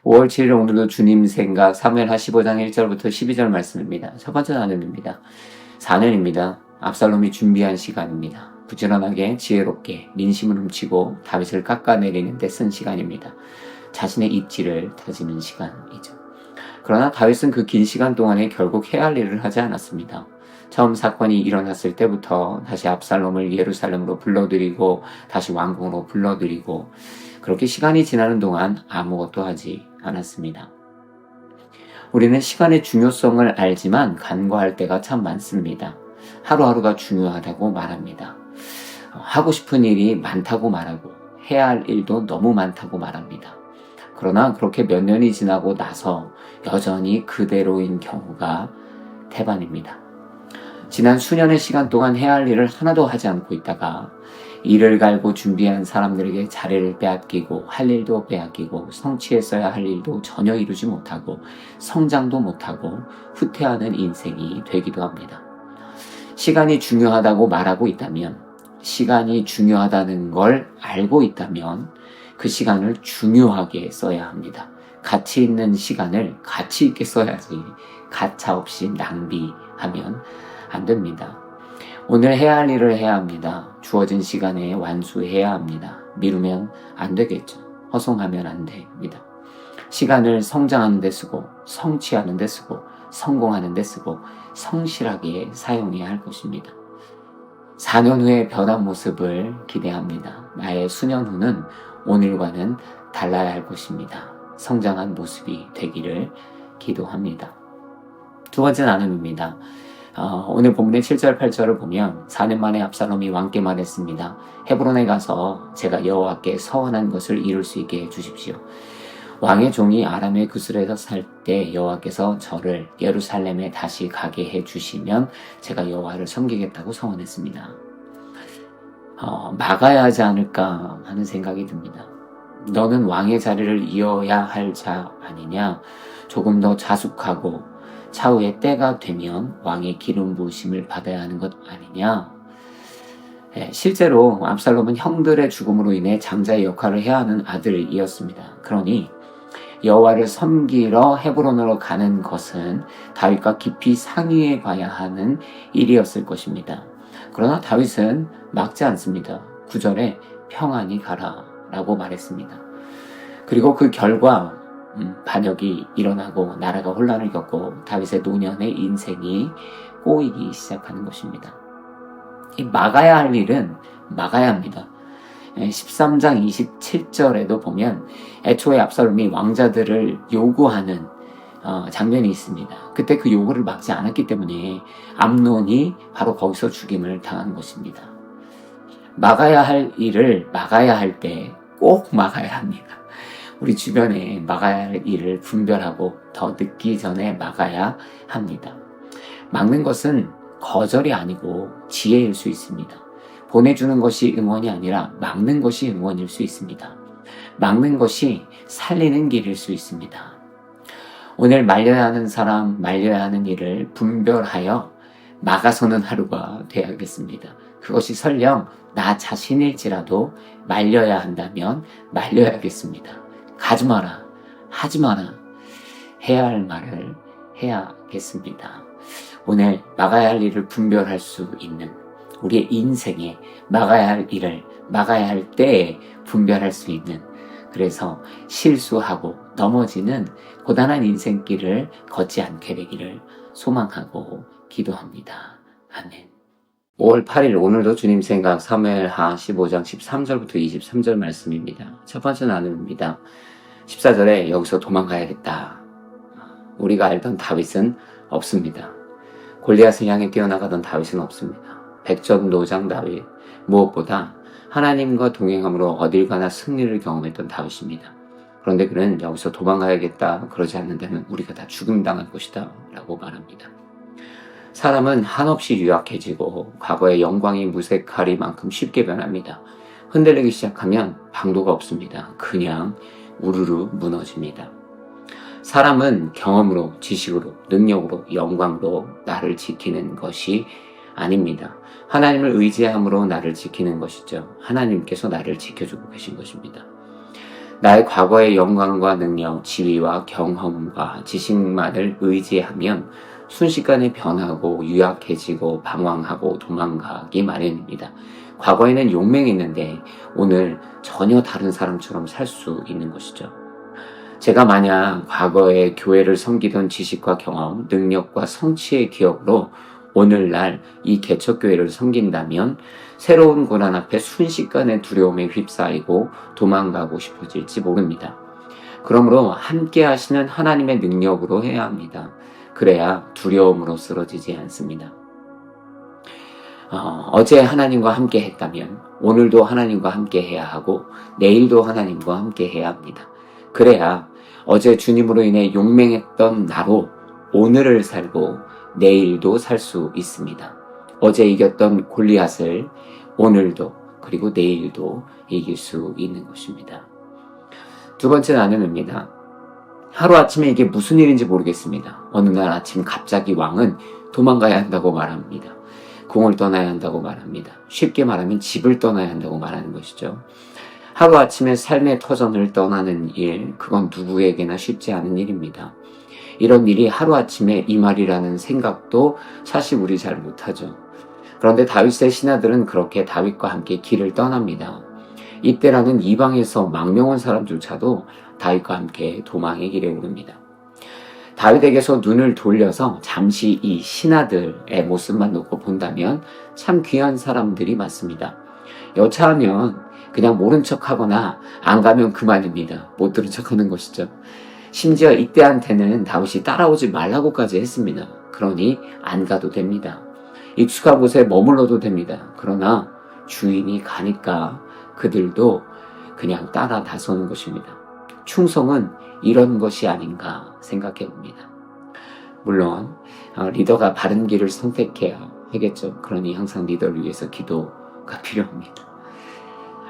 5월 7일 오늘도 주님 생각 사무엘하 15장 1절부터 12절 말씀입니다. 첫 번째 나눔입니다. 4년입니다. 압살롬이 준비한 시간입니다. 부지런하게 지혜롭게 민심을 훔치고 다윗을 깎아내리는 데 쓴 시간입니다. 자신의 입지를 다지는 시간이죠. 그러나 다윗은 그 긴 시간 동안에 결국 해야 할 일을 하지 않았습니다. 처음 사건이 일어났을 때부터 다시 압살롬을 예루살렘으로 불러들이고 다시 왕궁으로 불러들이고 그렇게 시간이 지나는 동안 아무것도 하지 않았습니다. 우리는 시간의 중요성을 알지만 간과할 때가 참 많습니다. 하루하루가 중요하다고 말합니다. 하고 싶은 일이 많다고 말하고 해야 할 일도 너무 많다고 말합니다. 그러나 그렇게 몇 년이 지나고 나서 여전히 그대로인 경우가 대반입니다. 지난 수년의 시간 동안 해야 할 일을 하나도 하지 않고 있다가 이를 갈고 준비한 사람들에게 자리를 빼앗기고 할 일도 빼앗기고 성취했어야 할 일도 전혀 이루지 못하고 성장도 못하고 후퇴하는 인생이 되기도 합니다. 시간이 중요하다고 말하고 있다면, 시간이 중요하다는 걸 알고 있다면 그 시간을 중요하게 써야 합니다. 가치 있는 시간을 가치 있게 써야지 가차 없이 낭비하면 안 됩니다. 오늘 해야 할 일을 해야 합니다. 주어진 시간에 완수해야 합니다. 미루면 안 되겠죠. 허송하면 안 됩니다. 시간을 성장하는 데 쓰고 성취하는 데 쓰고 성공하는 데 쓰고 성실하게 사용해야 할 것입니다. 4년 후의 변한 모습을 기대합니다. 나의 수년 후는 오늘과는 달라야 할 것입니다. 성장한 모습이 되기를 기도합니다. 두 번째 나눔입니다. 오늘 본문의 7절 8절을 보면 4년 만에 압살롬이 왕께 말했습니다. 헤브론에 가서 제가 여호와께 서원한 것을 이룰 수 있게 해주십시오. 왕의 종이 아람의 구슬에서 살 때 여호와께서 저를 예루살렘에 다시 가게 해주시면 제가 여호와를 섬기겠다고 서원했습니다. 막아야 하지 않을까 하는 생각이 듭니다. 너는 왕의 자리를 이어야 할 자 아니냐? 조금 더 자숙하고 차후에 때가 되면 왕의 기름 부으심을 받아야 하는 것 아니냐? 실제로 압살롬은 형들의 죽음으로 인해 장자의 역할을 해야 하는 아들이었습니다. 그러니 여호와를 섬기러 헤브론으로 가는 것은 다윗과 깊이 상의해 봐야 하는 일이었을 것입니다. 그러나 다윗은 막지 않습니다. 9절에 평안히 가라 라고 말했습니다. 그리고 그 결과 반역이 일어나고 나라가 혼란을 겪고 다윗의 노년의 인생이 꼬이기 시작하는 것입니다. 이 막아야 할 일은 막아야 합니다. 13장 27절에도 보면 애초에 압살롬이 왕자들을 요구하는 장면이 있습니다. 그때 그 요구를 막지 않았기 때문에 암논이 바로 거기서 죽임을 당한 것입니다. 막아야 할 일을 막아야 할 때 꼭 막아야 합니다. 우리 주변에 막아야 할 일을 분별하고 더 늦기 전에 막아야 합니다. 막는 것은 거절이 아니고 지혜일 수 있습니다. 보내주는 것이 응원이 아니라 막는 것이 응원일 수 있습니다. 막는 것이 살리는 길일 수 있습니다. 오늘 말려야 하는 사람, 말려야 하는 일을 분별하여 막아서는 하루가 되어야겠습니다. 그것이 설령 나 자신일지라도 말려야 한다면 말려야겠습니다. 가지 마라, 하지 마라, 해야 할 말을 해야겠습니다. 오늘 막아야 할 일을 분별할 수 있는, 우리의 인생에 막아야 할 일을 막아야 할 때에 분별할 수 있는, 그래서 실수하고 넘어지는 고단한 인생길을 걷지 않게 되기를 소망하고 기도합니다. 아멘. 5월 8일 오늘도 주님 생각 사무엘하 15장 13절부터 23절 말씀입니다. 첫 번째 나눔입니다. 14절에 여기서 도망가야겠다. 우리가 알던 다윗은 없습니다. 골리앗을 향해 뛰어나가던 다윗은 없습니다. 백전노장 다윗, 무엇보다 하나님과 동행함으로 어딜 가나 승리를 경험했던 다윗입니다. 그런데 그는 여기서 도망가야겠다, 그러지 않는다면 우리가 다 죽임당할 것이다 라고 말합니다. 사람은 한없이 유약해지고 과거의 영광이 무색하리만큼 쉽게 변합니다. 흔들리기 시작하면 방도가 없습니다. 그냥 우르르 무너집니다. 사람은 경험으로, 지식으로, 능력으로, 영광으로 나를 지키는 것이 아닙니다. 하나님을 의지함으로 나를 지키는 것이죠. 하나님께서 나를 지켜주고 계신 것입니다. 나의 과거의 영광과 능력, 지위와 경험과 지식만을 의지하면 순식간에 변하고 유약해지고 방황하고 도망가기 마련입니다. 과거에는 용맹이 있는데 오늘 전혀 다른 사람처럼 살 수 있는 것이죠. 제가 만약 과거에 교회를 섬기던 지식과 경험, 능력과 성취의 기억으로 오늘날 이 개척교회를 섬긴다면 새로운 고난 앞에 순식간에 두려움에 휩싸이고 도망가고 싶어질지 모릅니다. 그러므로 함께 하시는 하나님의 능력으로 해야 합니다. 그래야 두려움으로 쓰러지지 않습니다. 어제 하나님과 함께 했다면 오늘도 하나님과 함께 해야 하고 내일도 하나님과 함께 해야 합니다. 그래야 어제 주님으로 인해 용맹했던 나로 오늘을 살고 내일도 살 수 있습니다. 어제 이겼던 골리앗을 오늘도 그리고 내일도 이길 수 있는 것입니다. 두 번째 나눔입니다. 하루아침에 이게 무슨 일인지 모르겠습니다. 어느 날 아침 갑자기 왕은 도망가야 한다고 말합니다. 궁을 떠나야 한다고 말합니다. 쉽게 말하면 집을 떠나야 한다고 말하는 것이죠. 하루아침에 삶의 터전을 떠나는 일, 그건 누구에게나 쉽지 않은 일입니다. 이런 일이 하루아침에 이 말이라는 생각도 사실 우리 잘 못하죠. 그런데 다윗의 신하들은 그렇게 다윗과 함께 길을 떠납니다. 이때라는 이방에서 망명한 사람조차도 다윗과 함께 도망의 길에 오릅니다. 다윗에게서 눈을 돌려서 잠시 이 신하들의 모습만 놓고 본다면 참 귀한 사람들이 맞습니다. 여차하면 그냥 모른 척하거나 안 가면 그만입니다. 못 들은 척하는 것이죠. 심지어 이때한테는 다윗이 따라오지 말라고까지 했습니다. 그러니 안 가도 됩니다. 익숙한 곳에 머물러도 됩니다. 그러나 주인이 가니까 그들도 그냥 따라 나서는 것입니다. 충성은 이런 것이 아닌가 생각해 봅니다. 물론 리더가 바른 길을 선택해야 하겠죠. 그러니 항상 리더를 위해서 기도가 필요합니다.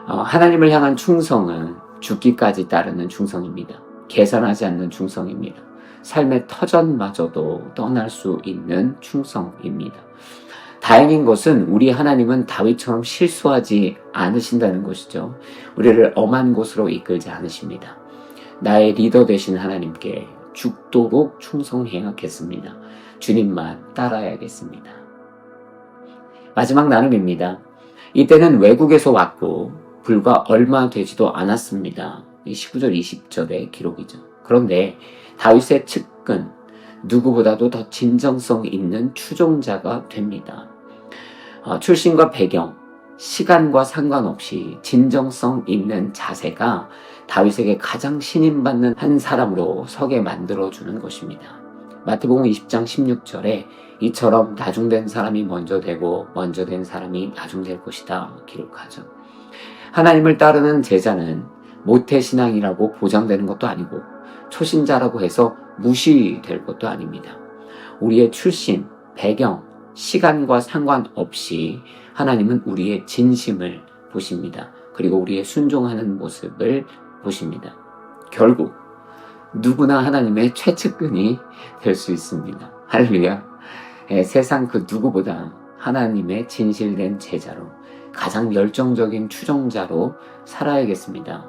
하나님을 향한 충성은 죽기까지 따르는 충성입니다. 계산하지 않는 충성입니다. 삶의 터전마저도 떠날 수 있는 충성입니다. 다행인 것은 우리 하나님은 다윗처럼 실수하지 않으신다는 것이죠. 우리를 엄한 곳으로 이끌지 않으십니다. 나의 리더 되신 하나님께 죽도록 충성해야겠습니다. 주님만 따라야겠습니다. 마지막 나눔입니다. 이때는 외국에서 왔고 불과 얼마 되지도 않았습니다. 19절 20절의 기록이죠. 그런데 다윗의 측근 누구보다도 더 진정성 있는 추종자가 됩니다. 출신과 배경, 시간과 상관없이 진정성 있는 자세가 다윗에게 가장 신임받는 한 사람으로 서게 만들어주는 것입니다. 마태복음 20장 16절에 이처럼 나중된 사람이 먼저 되고 먼저 된 사람이 나중될 것이다 기록하죠. 하나님을 따르는 제자는 모태신앙이라고 보장되는 것도 아니고 초신자라고 해서 무시될 것도 아닙니다. 우리의 출신, 배경, 시간과 상관없이 하나님은 우리의 진심을 보십니다. 그리고 우리의 순종하는 모습을 보십니다. 결국 누구나 하나님의 최측근이 될 수 있습니다. 할렐루야. 세상 그 누구보다 하나님의 진실된 제자로 가장 열정적인 추종자로 살아야겠습니다.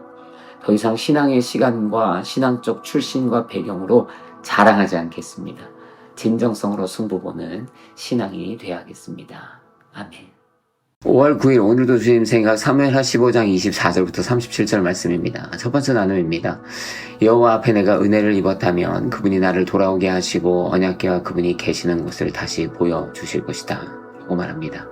더 이상 신앙의 시간과 신앙적 출신과 배경으로 자랑하지 않겠습니다. 진정성으로 승부보는 신앙이 되어야겠습니다. 아멘. 5월 9일 오늘도 주님 생각 사무엘하 15장 24절부터 37절 말씀입니다. 첫 번째 나눔입니다. 여호와 앞에 내가 은혜를 입었다면 그분이 나를 돌아오게 하시고 언약궤와 그분이 계시는 곳을 다시 보여주실 것이다 라고 말합니다.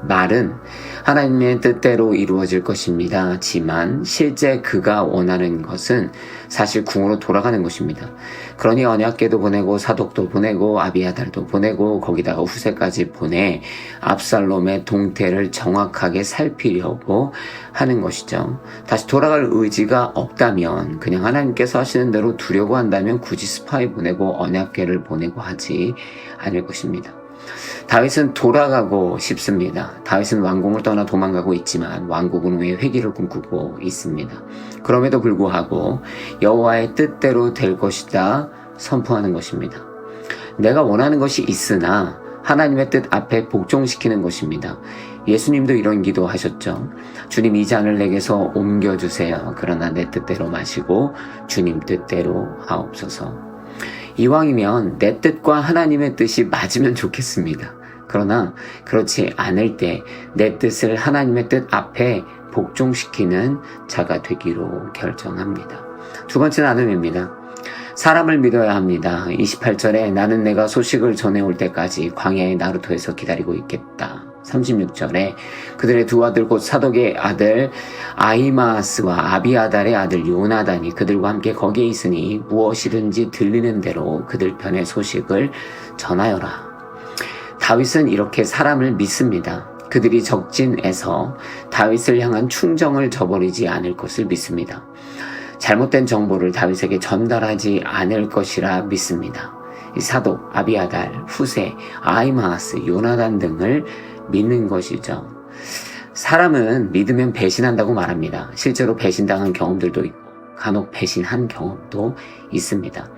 말은 하나님의 뜻대로 이루어질 것입니다. 지만 실제 그가 원하는 것은 사실 궁으로 돌아가는 것입니다. 그러니 언약궤도 보내고 사독도 보내고 아비아달도 보내고 거기다가 후세까지 보내 압살롬의 동태를 정확하게 살피려고 하는 것이죠. 다시 돌아갈 의지가 없다면 그냥 하나님께서 하시는 대로 두려고 한다면 굳이 스파이 보내고 언약궤를 보내고 하지 않을 것입니다. 다윗은 돌아가고 싶습니다. 다윗은 왕궁을 떠나 도망가고 있지만 왕국은 왜 회개를 꿈꾸고 있습니다. 그럼에도 불구하고 여호와의 뜻대로 될 것이다 선포하는 것입니다. 내가 원하는 것이 있으나 하나님의 뜻 앞에 복종시키는 것입니다. 예수님도 이런 기도 하셨죠. 주님, 이 잔을 내게서 옮겨주세요. 그러나 내 뜻대로 마시고 주님 뜻대로 하옵소서. 이왕이면 내 뜻과 하나님의 뜻이 맞으면 좋겠습니다. 그러나 그렇지 않을 때 내 뜻을 하나님의 뜻 앞에 복종시키는 자가 되기로 결정합니다. 두 번째 나눔입니다. 사람을 믿어야 합니다. 28절에 나는 내가 소식을 전해올 때까지 광야의 나루토에서 기다리고 있겠다. 36절에 그들의 두 아들 곧 사독의 아들 아히마아스와 아비아달의 아들 요나단이 그들과 함께 거기에 있으니 무엇이든지 들리는 대로 그들 편의 소식을 전하여라. 다윗은 이렇게 사람을 믿습니다. 그들이 적진에서 다윗을 향한 충정을 저버리지 않을 것을 믿습니다. 잘못된 정보를 다윗에게 전달하지 않을 것이라 믿습니다. 이 사독, 아비아달, 후세, 아히마아스, 요나단 등을 믿는 것이죠. 사람은 믿으면 배신한다고 말합니다. 실제로 배신당한 경험들도 있고 간혹 배신한 경험도 있습니다.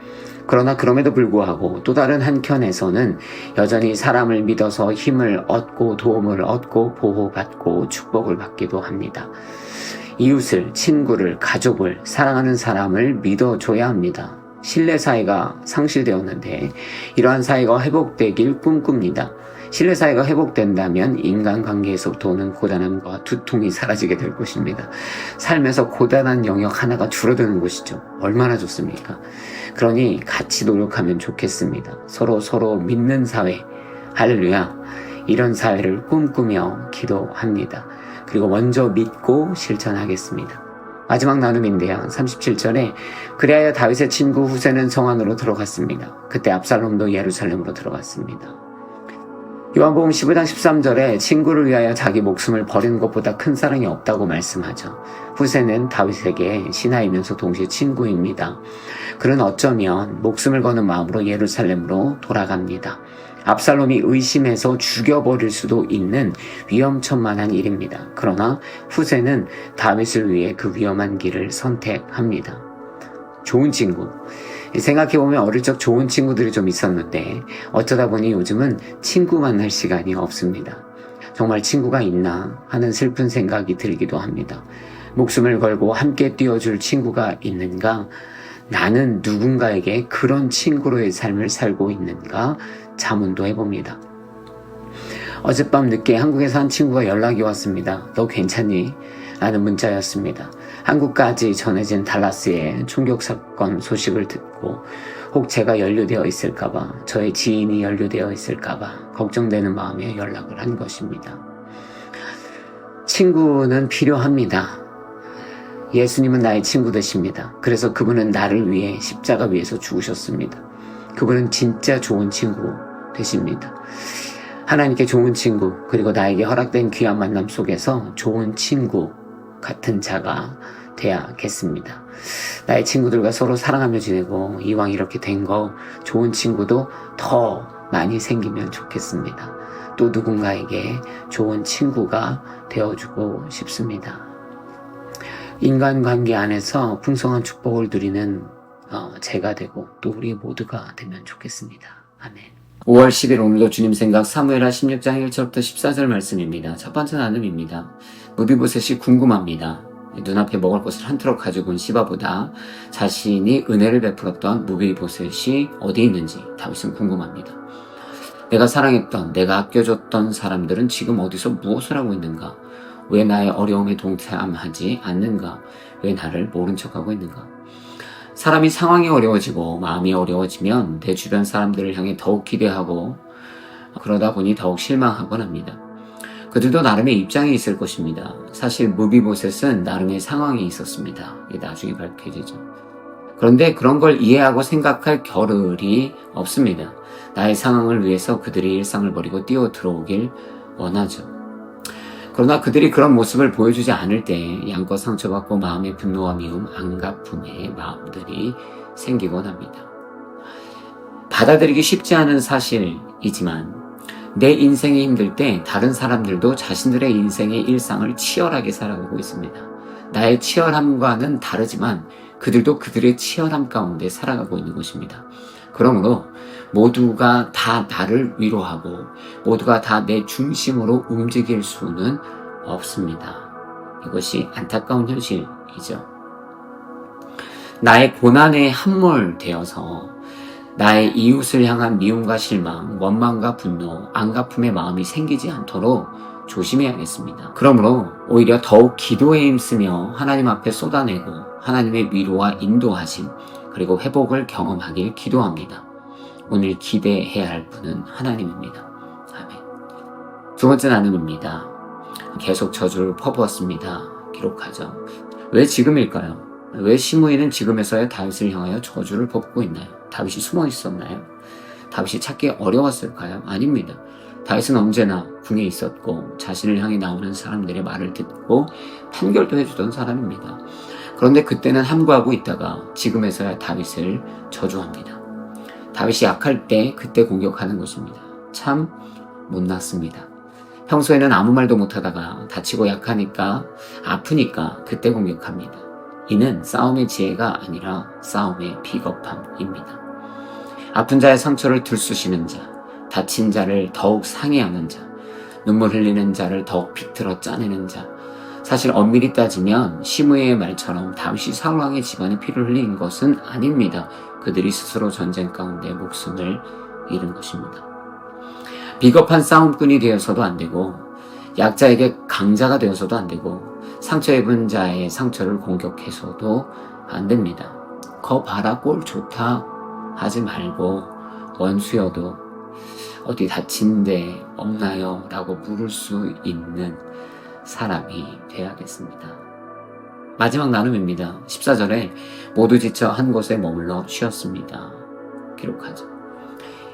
그러나 그럼에도 불구하고 또 다른 한켠에서는 여전히 사람을 믿어서 힘을 얻고 도움을 얻고 보호받고 축복을 받기도 합니다. 이웃을, 친구를, 가족을, 사랑하는 사람을 믿어줘야 합니다. 신뢰 사이가 상실되었는데 이러한 사이가 회복되길 꿈꿉니다. 신뢰 사이가 회복된다면 인간관계에서부터 오는 고단함과 두통이 사라지게 될 것입니다. 삶에서 고단한 영역 하나가 줄어드는 것이죠. 얼마나 좋습니까? 그러니 같이 노력하면 좋겠습니다. 서로 믿는 사회, 할렐루야, 이런 사회를 꿈꾸며 기도합니다. 그리고 먼저 믿고 실천하겠습니다. 마지막 나눔인데요. 37절에 그리하여 다윗의 친구 후세는 성 안으로 들어갔습니다. 그때 압살롬도 예루살렘으로 들어갔습니다. 요한복음 15장 13절에 친구를 위하여 자기 목숨을 버리는 것보다 큰 사랑이 없다고 말씀하죠. 후세는 다윗에게 신하이면서 동시에 친구입니다. 그는 어쩌면 목숨을 거는 마음으로 예루살렘으로 돌아갑니다. 압살롬이 의심해서 죽여버릴 수도 있는 위험천만한 일입니다. 그러나 후세는 다윗을 위해 그 위험한 길을 선택합니다. 좋은 친구. 생각해보면 어릴 적 좋은 친구들이 좀 있었는데 어쩌다 보니 요즘은 친구 만날 시간이 없습니다. 정말 친구가 있나 하는 슬픈 생각이 들기도 합니다. 목숨을 걸고 함께 뛰어줄 친구가 있는가? 나는 누군가에게 그런 친구로의 삶을 살고 있는가? 자문도 해봅니다. 어젯밤 늦게 한국에서 한 친구가 연락이 왔습니다. 너 괜찮니? 라는 문자였습니다. 한국까지 전해진 달라스의 총격 사건 소식을 듣고 혹 제가 연루되어 있을까봐, 저의 지인이 연루되어 있을까봐 걱정되는 마음에 연락을 한 것입니다. 친구는 필요합니다. 예수님은 나의 친구 되십니다. 그래서 그분은 나를 위해 십자가 위에서 죽으셨습니다. 그분은 진짜 좋은 친구 되십니다. 하나님께 좋은 친구, 그리고 나에게 허락된 귀한 만남 속에서 좋은 친구 같은 자가 돼야겠습니다. 나의 친구들과 서로 사랑하며 지내고 이왕 이렇게 된 거 좋은 친구도 더 많이 생기면 좋겠습니다. 또 누군가에게 좋은 친구가 되어주고 싶습니다. 인간관계 안에서 풍성한 축복을 누리는 제가 되고 또 우리 모두가 되면 좋겠습니다. 아멘. 5월 10일 오늘도 주님 생각 사무엘하 16장 1절부터 14절 말씀입니다. 첫 번째 나눔입니다. 무비보셋이 궁금합니다. 눈앞에 먹을 것을 한 트럭 가지고 온 시바보다 자신이 은혜를 베풀었던 무비보셋이 어디 있는지 다윗은 궁금합니다. 내가 사랑했던, 내가 아껴줬던 사람들은 지금 어디서 무엇을 하고 있는가? 왜 나의 어려움에 동참하지 않는가? 왜 나를 모른 척하고 있는가? 사람이 상황이 어려워지고 마음이 어려워지면 내 주변 사람들을 향해 더욱 기대하고 그러다 보니 더욱 실망하곤 합니다. 그들도 나름의 입장이 있을 것입니다. 사실 무비보셋은 나름의 상황이 있었습니다. 이게 나중에 밝혀지죠. 그런데 그런 걸 이해하고 생각할 겨를이 없습니다. 나의 상황을 위해서 그들이 일상을 버리고 뛰어 들어오길 원하죠. 그러나 그들이 그런 모습을 보여주지 않을 때 양껏 상처받고 마음의 분노와 미움, 안갚음의 마음들이 생기곤 합니다. 받아들이기 쉽지 않은 사실이지만 내 인생이 힘들 때 다른 사람들도 자신들의 인생의 일상을 치열하게 살아가고 있습니다. 나의 치열함과는 다르지만 그들도 그들의 치열함 가운데 살아가고 있는 것입니다. 그러므로 모두가 다 나를 위로하고 모두가 다 내 중심으로 움직일 수는 없습니다. 이것이 안타까운 현실이죠. 나의 고난에 함몰되어서 나의 이웃을 향한 미움과 실망, 원망과 분노, 안갚음의 마음이 생기지 않도록 조심해야겠습니다. 그러므로 오히려 더욱 기도에 힘쓰며 하나님 앞에 쏟아내고 하나님의 위로와 인도하심 그리고 회복을 경험하길 기도합니다. 오늘 기대해야 할 분은 하나님입니다. 아멘. 두 번째 나눔입니다. 계속 저주를 퍼부었습니다. 기록하죠. 왜 지금일까요? 왜 시므이는 지금에서야 다윗을 향하여 저주를 퍼붓고 있나요? 다윗이 숨어 있었나요? 다윗이 찾기 어려웠을까요? 아닙니다. 다윗은 언제나 궁에 있었고 자신을 향해 나오는 사람들의 말을 듣고 판결도 해주던 사람입니다. 그런데 그때는 함구하고 있다가 지금에서야 다윗을 저주합니다. 다윗이 약할 때 그때 공격하는 것입니다. 참 못났습니다. 평소에는 아무 말도 못하다가 다치고 약하니까 아프니까 그때 공격합니다. 이는 싸움의 지혜가 아니라 싸움의 비겁함입니다. 아픈 자의 상처를 들쑤시는 자, 다친 자를 더욱 상해하는 자, 눈물 흘리는 자를 더욱 비틀어 짜내는 자. 사실 엄밀히 따지면 시므이의 말처럼 다윗이 사울 왕의 집안에 피를 흘린 것은 아닙니다. 그들이 스스로 전쟁 가운데 목숨을 잃은 것입니다. 비겁한 싸움꾼이 되어서도 안 되고 약자에게 강자가 되어서도 안 되고 상처 입은 자의 상처를 공격해서도 안 됩니다. 거 봐라 꼴 좋다 하지 말고 원수여도 어디 다친 데 없나요? 라고 물을 수 있는 사람이 되어야겠습니다. 마지막 나눔입니다. 14절에 모두 지쳐 한 곳에 머물러 쉬었습니다. 기록하죠.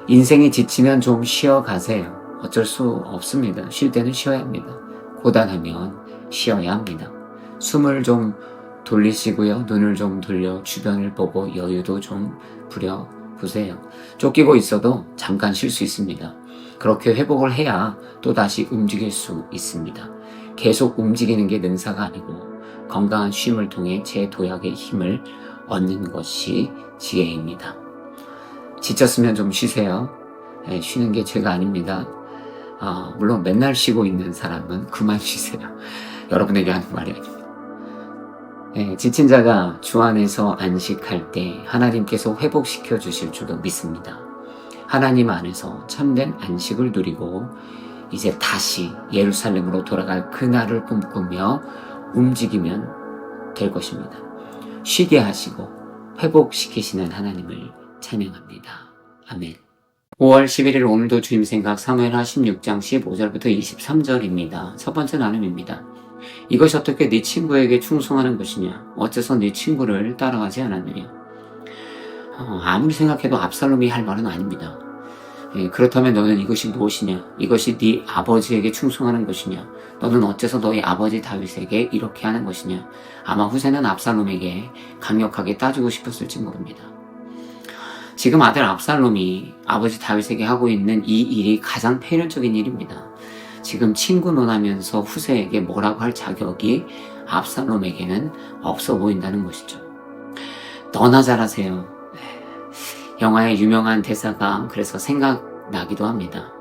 인생이 지치면 좀 쉬어가세요. 어쩔 수 없습니다. 쉴 때는 쉬어야 합니다. 고단하면 쉬어야 합니다. 숨을 좀 돌리시고요. 눈을 좀 돌려 주변을 보고 여유도 좀 부려보세요. 쫓기고 있어도 잠깐 쉴 수 있습니다. 그렇게 회복을 해야 또다시 움직일 수 있습니다. 계속 움직이는 게 능사가 아니고 건강한 쉼을 통해 제 도약의 힘을 얻는 것이 지혜입니다. 지쳤으면 좀 쉬세요. 쉬는 게 죄가 아닙니다. 물론 맨날 쉬고 있는 사람은 그만 쉬세요. 여러분에게 하는 말이 아닙니다. 지친 자가 주 안에서 안식할 때 하나님께서 회복시켜 주실 줄로 믿습니다. 하나님 안에서 참된 안식을 누리고 이제 다시 예루살렘으로 돌아갈 그날을 꿈꾸며 움직이면 될 것입니다. 쉬게 하시고 회복시키시는 하나님을 찬양합니다. 아멘. 5월 11일 오늘도 주님 생각 사무엘하 16장 15절부터 23절입니다. 첫 번째 나눔입니다. 이것이 어떻게 네 친구에게 충성하는 것이냐? 어째서 네 친구를 따라가지 않았느냐? 아무리 생각해도 압살롬이 할 말은 아닙니다. 그렇다면 너는 이것이 무엇이냐? 이것이 네 아버지에게 충성하는 것이냐? 너는 어째서 너희 아버지 다윗에게 이렇게 하는 것이냐? 아마 후세는 압살롬에게 강력하게 따지고 싶었을지 모릅니다. 지금 아들 압살롬이 아버지 다윗에게 하고 있는 이 일이 가장 폐륜적인 일입니다. 지금 친구 논하면서 후세에게 뭐라고 할 자격이 압살롬에게는 없어 보인다는 것이죠. 너나 잘하세요. 영화의 유명한 대사가 그래서 생각나기도 합니다.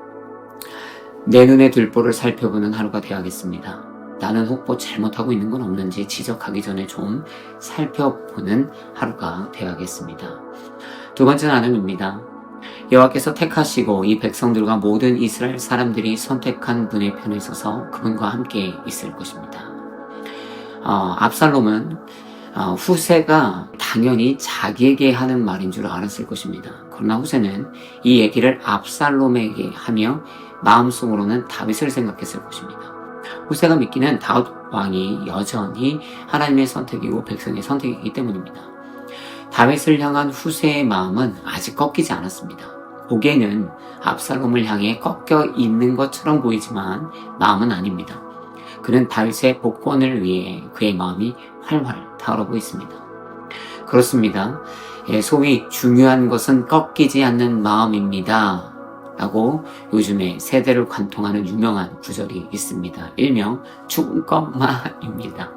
내 눈의 들보를 살펴보는 하루가 되어야겠습니다. 나는 혹 잘못하고 있는 건 없는지 지적하기 전에 좀 살펴보는 하루가 되어야겠습니다. 두 번째 나눔입니다. 여호와께서 택하시고 이 백성들과 모든 이스라엘 사람들이 선택한 분의 편에 서서 그분과 함께 있을 것입니다. 압살롬은 후세가 당연히 자기에게 하는 말인 줄 알았을 것입니다. 그러나 후세는 이 얘기를 압살롬에게 하며 마음속으로는 다윗을 생각했을 것입니다. 후세가 믿기는 다윗 왕이 여전히 하나님의 선택이고 백성의 선택이기 때문입니다. 다윗을 향한 후세의 마음은 아직 꺾이지 않았습니다. 보기에는 압살롬을 향해 꺾여 있는 것처럼 보이지만 마음은 아닙니다. 그는 다윗의 복권을 위해 그의 마음이 활활 타오르고 있습니다. 그렇습니다. 소위 중요한 것은 꺾이지 않는 마음입니다. 라고 요즘에 세대를 관통하는 유명한 구절이 있습니다. 일명 죽은 것마입니다.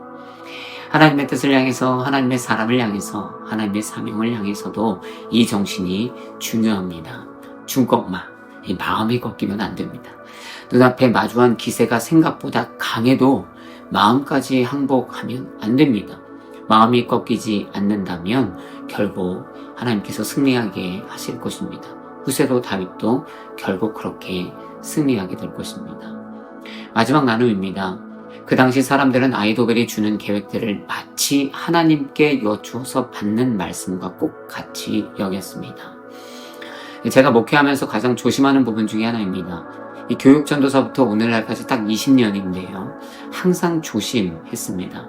하나님의 뜻을 향해서, 하나님의 사람을 향해서, 하나님의 사명을 향해서도 이 정신이 중요합니다. 중꺾마, 이 마음이 꺾이면 안 됩니다. 눈앞에 마주한 기세가 생각보다 강해도 마음까지 항복하면 안 됩니다. 마음이 꺾이지 않는다면 결국 하나님께서 승리하게 하실 것입니다. 후세도 다윗도 결국 그렇게 승리하게 될 것입니다. 마지막 나눔입니다. 그 당시 사람들은 아이도벨이 주는 계획들을 마치 하나님께 여쭈어서 받는 말씀과 꼭 같이 여겼습니다. 제가 목회하면서 가장 조심하는 부분 중에 하나입니다. 이 교육 전도사부터 오늘날까지 딱 20년인데요. 항상 조심했습니다.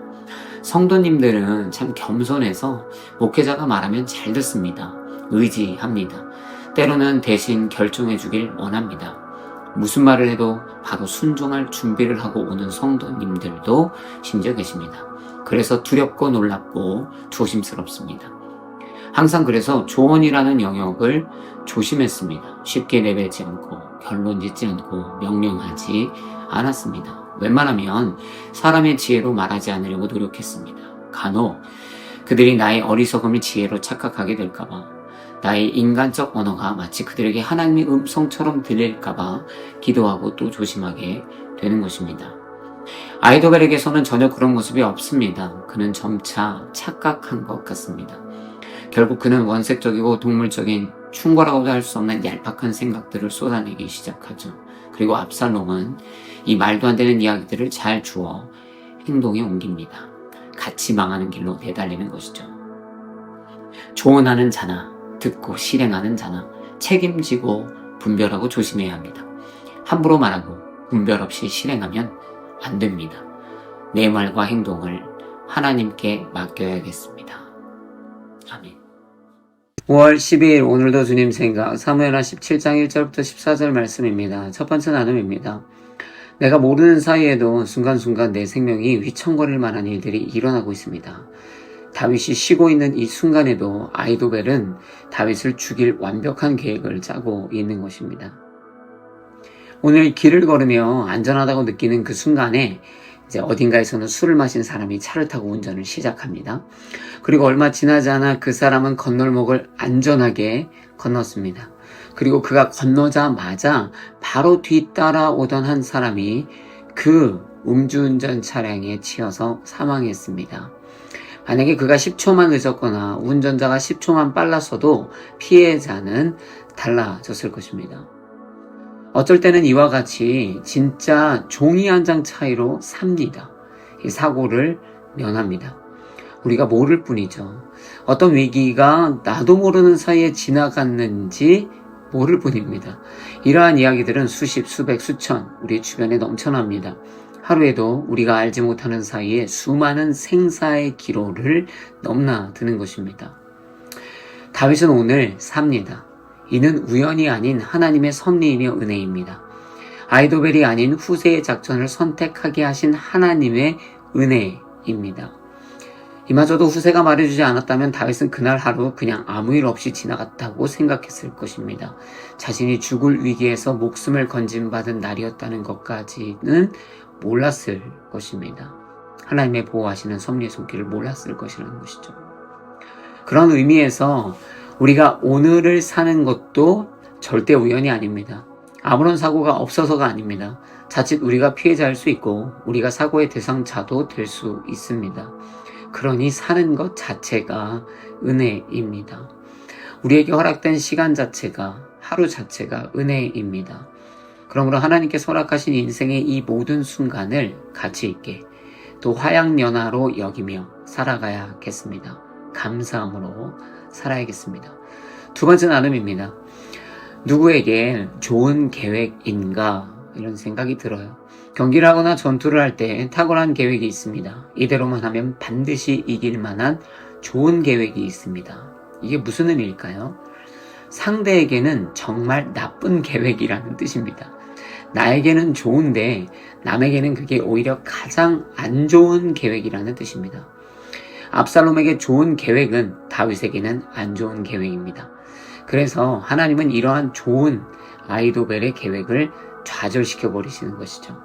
성도님들은 참 겸손해서 목회자가 말하면 잘 듣습니다. 의지합니다. 때로는 대신 결정해 주길 원합니다. 무슨 말을 해도 바로 순종할 준비를 하고 오는 성도님들도 심지어 계십니다. 그래서 두렵고 놀랍고 조심스럽습니다. 항상 그래서 조언이라는 영역을 조심했습니다. 쉽게 내뱉지 않고 결론 짓지 않고 명령하지 않았습니다. 웬만하면 사람의 지혜로 말하지 않으려고 노력했습니다. 간혹 그들이 나의 어리석음을 지혜로 착각하게 될까봐, 나의 인간적 언어가 마치 그들에게 하나님의 음성처럼 들릴까봐 기도하고 또 조심하게 되는 것입니다. 아이도벨에게서는 전혀 그런 모습이 없습니다. 그는 점차 착각한 것 같습니다. 결국 그는 원색적이고 동물적인 충고라고도 할 수 없는 얄팍한 생각들을 쏟아내기 시작하죠. 그리고 압살롬은 이 말도 안 되는 이야기들을 잘 주워 행동에 옮깁니다. 같이 망하는 길로 내달리는 것이죠. 조언하는 자나 듣고 실행하는 자나 책임지고 분별하고 조심해야 합니다. 함부로 말하고 분별 없이 실행하면 안 됩니다. 내 말과 행동을 하나님께 맡겨야겠습니다. 아멘. 5월 12일 오늘도 주님 생각 사무엘하 17장 1절부터 14절 말씀입니다. 첫 번째 나눔입니다. 내가 모르는 사이에도 순간순간 내 생명이 휘청거릴 만한 일들이 일어나고 있습니다. 다윗이 쉬고 있는 이 순간에도 아이도벨은 다윗을 죽일 완벽한 계획을 짜고 있는 것입니다. 오늘 길을 걸으며 안전하다고 느끼는 그 순간에 이제 어딘가에서는 술을 마신 사람이 차를 타고 운전을 시작합니다. 그리고 얼마 지나지 않아 그 사람은 건널목을 안전하게 건넜습니다. 그리고 그가 건너자마자 바로 뒤따라오던 한 사람이 그 음주운전 차량에 치여서 사망했습니다. 만약에 그가 10초만 늦었거나 운전자가 10초만 빨랐어도 피해자는 달라졌을 것입니다. 어쩔 때는 이와 같이 진짜 종이 한 장 차이로 삽니다. 이 사고를 면합니다. 우리가 모를 뿐이죠. 어떤 위기가 나도 모르는 사이에 지나갔는지 모를 뿐입니다. 이러한 이야기들은 수십, 수백, 수천 우리 주변에 넘쳐납니다. 하루에도 우리가 알지 못하는 사이에 수많은 생사의 기로를 넘나드는 것입니다. 다윗은 오늘 삽니다. 이는 우연이 아닌 하나님의 섭리이며 은혜입니다. 아이도벨이 아닌 후세의 작전을 선택하게 하신 하나님의 은혜입니다. 이마저도 후세가 말해주지 않았다면 다윗은 그날 하루 그냥 아무 일 없이 지나갔다고 생각했을 것입니다. 자신이 죽을 위기에서 목숨을 건진받은 날이었다는 것까지는 몰랐을 것입니다. 하나님의 보호하시는 섭리의 손길을 몰랐을 것이라는 것이죠. 그런 의미에서 우리가 오늘을 사는 것도 절대 우연이 아닙니다. 아무런 사고가 없어서가 아닙니다. 자칫 우리가 피해자일 수 있고 우리가 사고의 대상자도 될 수 있습니다. 그러니 사는 것 자체가 은혜입니다. 우리에게 허락된 시간 자체가, 하루 자체가 은혜입니다. 그러므로 하나님께서 허락하신 인생의 이 모든 순간을 가치 있게 또 화양연화로 여기며 살아가야겠습니다. 감사함으로 살아야겠습니다. 두 번째 나눔입니다. 누구에게 좋은 계획인가 이런 생각이 들어요. 경기를 하거나 전투를 할 때 탁월한 계획이 있습니다. 이대로만 하면 반드시 이길 만한 좋은 계획이 있습니다. 이게 무슨 의미일까요? 상대에게는 정말 나쁜 계획이라는 뜻입니다. 나에게는 좋은데 남에게는 그게 오히려 가장 안 좋은 계획이라는 뜻입니다. 압살롬에게 좋은 계획은 다윗에게는 안 좋은 계획입니다. 그래서 하나님은 이러한 좋은 아이도벨의 계획을 좌절시켜 버리시는 것이죠.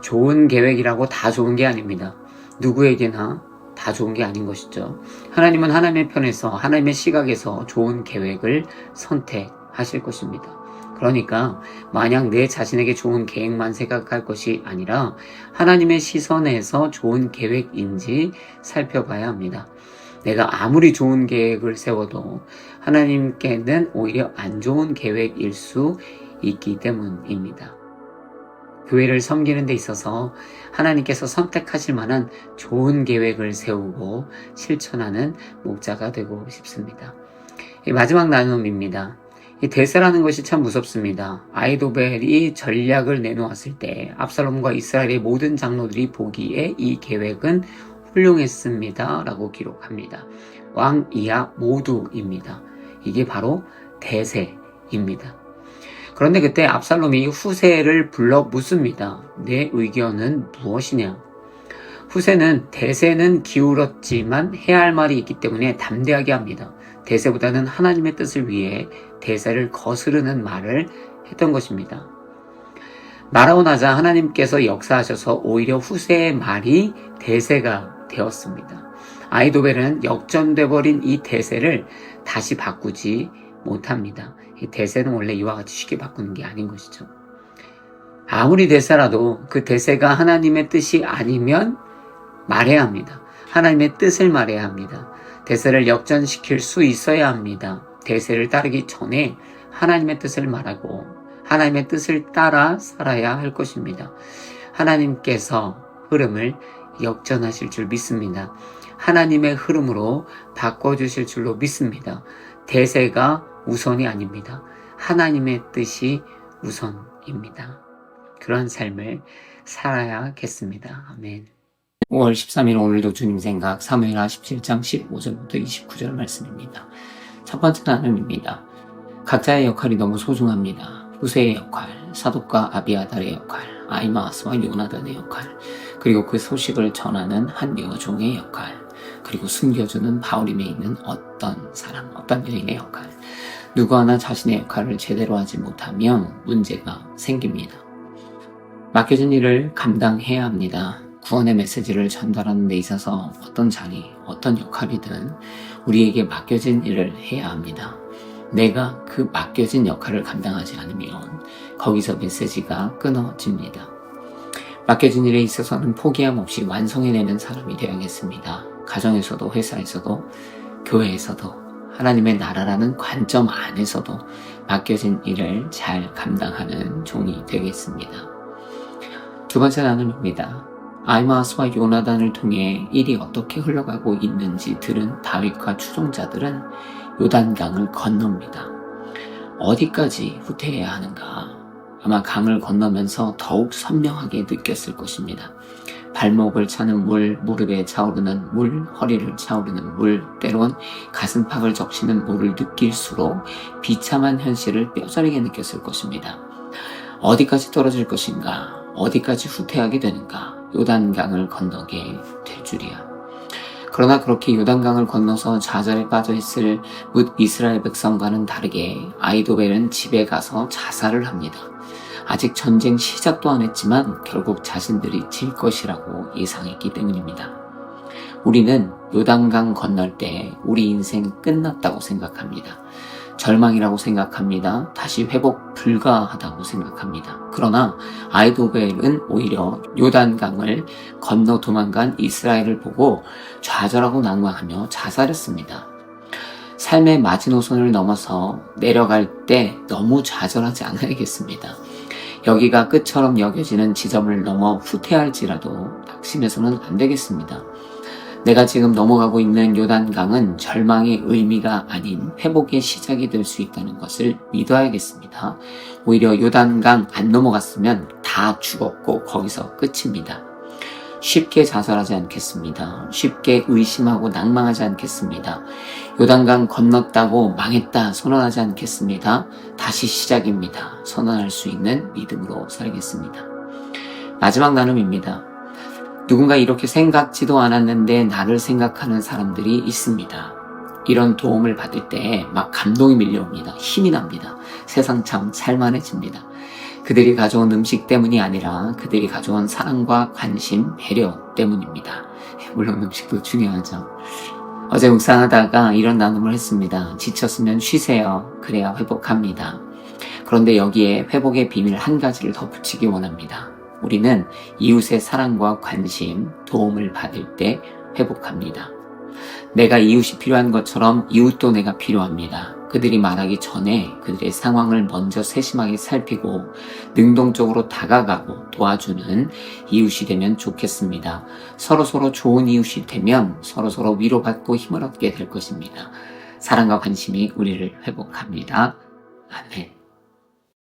좋은 계획이라고 다 좋은 게 아닙니다. 누구에게나 다 좋은 게 아닌 것이죠. 하나님은 하나님의 편에서 하나님의 시각에서 좋은 계획을 선택하실 것입니다. 그러니까 만약 내 자신에게 좋은 계획만 생각할 것이 아니라 하나님의 시선에서 좋은 계획인지 살펴봐야 합니다. 내가 아무리 좋은 계획을 세워도 하나님께는 오히려 안 좋은 계획일 수 있기 때문입니다. 교회를 섬기는 데 있어서 하나님께서 선택하실 만한 좋은 계획을 세우고 실천하는 목자가 되고 싶습니다. 마지막 나눔입니다. 이 대세라는 것이 참 무섭습니다. 아히도벨이 전략을 내놓았을 때 압살롬과 이스라엘의 모든 장로들이 보기에 이 계획은 훌륭했습니다 라고 기록합니다. 왕 이하 모두입니다. 이게 바로 대세입니다. 그런데 그때 압살롬이 후세를 불러 묻습니다. 내 의견은 무엇이냐? 후세는 대세는 기울었지만 해야 할 말이 있기 때문에 담대하게 합니다. 대세보다는 하나님의 뜻을 위해 대세를 거스르는 말을 했던 것입니다. 말하고 나자 하나님께서 역사하셔서 오히려 후세의 말이 대세가 되었습니다. 아히도벨은 역전돼 버린 이 대세를 다시 바꾸지 못합니다. 이 대세는 원래 이와 같이 쉽게 바꾸는 게 아닌 것이죠. 아무리 대세라도 그 대세가 하나님의 뜻이 아니면 말해야 합니다. 하나님의 뜻을 말해야 합니다. 대세를 역전시킬 수 있어야 합니다. 대세를 따르기 전에 하나님의 뜻을 말하고 하나님의 뜻을 따라 살아야 할 것입니다. 하나님께서 흐름을 역전하실 줄 믿습니다. 하나님의 흐름으로 바꿔주실 줄로 믿습니다. 대세가 우선이 아닙니다. 하나님의 뜻이 우선입니다. 그러한 삶을 살아야겠습니다. 아멘. 5월 13일 오늘도 주님 생각 사무엘하 17장 15절부터 29절 말씀입니다. 첫 번째 나눔입니다. 각자의 역할이 너무 소중합니다. 후세의 역할, 사독과 아비아달의 역할, 아히마아스와 요나단의 역할, 그리고 그 소식을 전하는 한 여종의 역할, 그리고 숨겨주는 바울임에 있는 어떤 사람, 어떤 여인의 역할. 누구 하나 자신의 역할을 제대로 하지 못하면 문제가 생깁니다. 맡겨진 일을 감당해야 합니다. 구원의 메시지를 전달하는 데 있어서 어떤 자리, 어떤 역할이든 우리에게 맡겨진 일을 해야 합니다. 내가 그 맡겨진 역할을 감당하지 않으면 거기서 메시지가 끊어집니다. 맡겨진 일에 있어서는 포기함 없이 완성해내는 사람이 되어야겠습니다. 가정에서도 회사에서도 교회에서도 하나님의 나라라는 관점 안에서도 맡겨진 일을 잘 감당하는 종이 되겠습니다. 두 번째 나눔입니다. 아히마아스와 요나단을 통해 일이 어떻게 흘러가고 있는지 들은 다윗과 추종자들은 요단강을 건넙니다. 어디까지 후퇴해야 하는가? 아마 강을 건너면서 더욱 선명하게 느꼈을 것입니다. 발목을 차는 물, 무릎에 차오르는 물, 허리를 차오르는 물, 때론 가슴팍을 적시는 물을 느낄수록 비참한 현실을 뼈저리게 느꼈을 것입니다. 어디까지 떨어질 것인가? 어디까지 후퇴하게 되는가? 요단강을 건너게 될 줄이야. 그러나 그렇게 요단강을 건너서 좌절에 빠져 있을 이스라엘 백성과는 다르게 아히도벨은 집에 가서 자살을 합니다. 아직 전쟁 시작도 안 했지만 결국 자신들이 질 것이라고 예상했기 때문입니다. 우리는 요단강 건널 때 우리 인생 끝났다고 생각합니다. 절망이라고 생각합니다. 다시 회복 불가하다고 생각합니다. 그러나 아히도벨은 오히려 요단강을 건너 도망간 이스라엘을 보고 좌절하고 낭망하며 자살했습니다. 삶의 마지노선을 넘어서 내려갈 때 너무 좌절하지 않아야겠습니다. 여기가 끝처럼 여겨지는 지점을 넘어 후퇴할지라도 낙심해서는 안 되겠습니다. 내가 지금 넘어가고 있는 요단강은 절망의 의미가 아닌 회복의 시작이 될 수 있다는 것을 믿어야겠습니다. 오히려 요단강 안 넘어갔으면 다 죽었고 거기서 끝입니다. 쉽게 자살하지 않겠습니다. 쉽게 의심하고 낭망하지 않겠습니다. 요단강 건넜다고 망했다 선언하지 않겠습니다. 다시 시작입니다. 선언할 수 있는 믿음으로 살겠습니다. 마지막 나눔입니다. 누군가 이렇게 생각지도 않았는데 나를 생각하는 사람들이 있습니다. 이런 도움을 받을 때 막 감동이 밀려옵니다. 힘이 납니다. 세상 참 살만해집니다. 그들이 가져온 음식 때문이 아니라 그들이 가져온 사랑과 관심, 배려 때문입니다. 물론 음식도 중요하죠. 어제 묵상하다가 이런 나눔을 했습니다. 지쳤으면 쉬세요. 그래야 회복합니다. 그런데 여기에 회복의 비밀 한 가지를 덧붙이기 원합니다. 우리는 이웃의 사랑과 관심, 도움을 받을 때 회복합니다. 내가 이웃이 필요한 것처럼 이웃도 내가 필요합니다. 그들이 말하기 전에 그들의 상황을 먼저 세심하게 살피고 능동적으로 다가가고 도와주는 이웃이 되면 좋겠습니다. 서로서로 좋은 이웃이 되면 서로서로 위로받고 힘을 얻게 될 것입니다. 사랑과 관심이 우리를 회복합니다. 아멘.